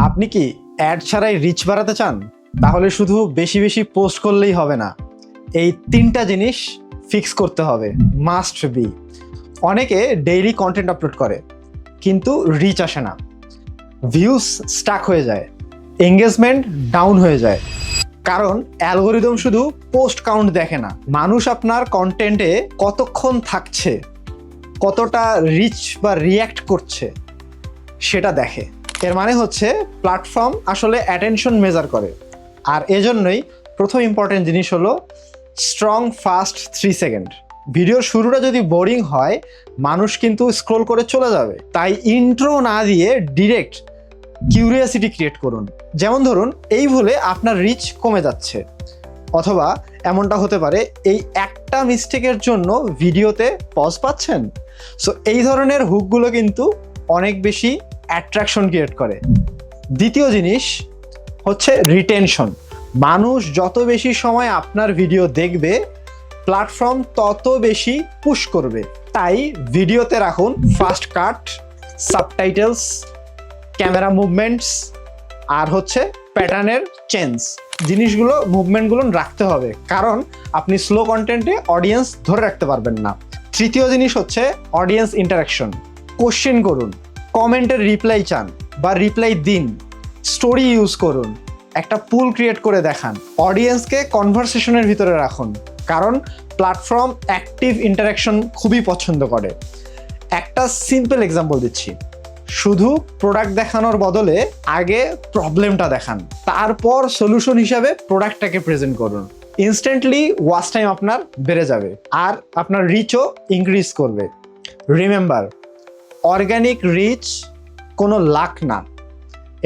আপনি কি অ্যাড ছাড়াই রিচ বাড়াতে চান? তাহলে শুধু বেশি বেশি পোস্ট করলেই হবে না, এই তিনটা জিনিস ফিক্স করতে হবে, মাস্ট বি। অনেকে ডেইলি কন্টেন্ট আপলোড করে কিন্তু রিচ আসে না, ভিউজ স্টাক হয়ে যায়, এঙ্গেজমেন্ট ডাউন হয়ে যায়। কারণ অ্যালগোরিদম শুধু পোস্ট কাউন্ট দেখে না, মানুষ আপনার কন্টেন্টে কতক্ষণ থাকছে, কতটা রিচ বা রিয়্যাক্ট করছে সেটা দেখে। এর মানে হচ্ছে প্ল্যাটফর্ম আসলে অ্যাটেনশন মেজার করে। আর এজন্যই প্রথম ইম্পর্টেন্ট জিনিস হলো স্ট্রং ফাস্ট 3 সেকেন্ড। ভিডিওর শুরুটা যদি বোরিং হয়, মানুষ কিন্তু স্ক্রোল করে চলে যাবে। তাই ইন্ট্রো না দিয়ে ডিরেক্ট কিউরিয়াসিটি ক্রিয়েট করুন। যেমন ধরুন, এই ভুলে আপনার রিচ কমে যাচ্ছে, অথবা এমনটা হতে পারে এই একটা মিস্টেকের জন্য ভিডিওতে পজ পাচ্ছেন। সো এই ধরনের হুকগুলো কিন্তু অনেক বেশি অ্যাট্রাকশন ক্রিয়েট করে। দ্বিতীয় জিনিস হচ্ছে রিটেনশন। মানুষ যত বেশি সময় আপনার ভিডিও দেখবে, প্ল্যাটফর্ম তত বেশি পুশ করবে। তাই ভিডিওতে রাখুন ফাস্ট কাট, সাবটাইটেলস, ক্যামেরা মুভমেন্টস, আর হচ্ছে প্যাটার্নের চেঞ্জ। জিনিসগুলো, মুভমেন্টগুলো রাখতে হবে, কারণ আপনি স্লো কন্টেন্টে অডিয়েন্স ধরে রাখতে পারবেন না। তৃতীয় জিনিস হচ্ছে অডিয়েন্স ইন্টারাকশন। কোশ্চেন করুন, কমেন্টের রিপ্লাই চান বা রিপ্লাই দিন, স্টোরি ইউজ করুন, একটা পুল ক্রিয়েট করে দেখান, অডিয়েন্সকে কনভারসেশনের ভিতরে রাখুন, কারণ প্ল্যাটফর্ম অ্যাক্টিভ ইন্টারাকশন খুবই পছন্দ করে। একটা সিম্পল এক্সাম্পল দিচ্ছি, শুধু প্রোডাক্ট দেখানোর বদলে আগে প্রবলেমটা দেখান, তারপর সলিউশন হিসাবে প্রোডাক্টটাকে প্রেজেন্ট করুন। ইনস্ট্যান্টলি ওয়াচ টাইম আপনার বেড়ে যাবে আর আপনার রিচও ইনক্রিজ করবে। রিমেম্বার, অর্গানিক রিচ কোনো লাক না,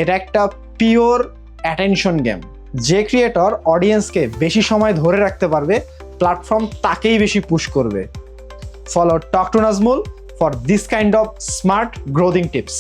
এটা একটা পিওর অ্যাটেনশন গেম। যে ক্রিয়েটর অডিয়েন্সকে বেশি সময় ধরে রাখতে পারবে, প্ল্যাটফর্ম তাকেই বেশি পুশ করবে। Follow talk to Nazmul for this kind of smart growing tips.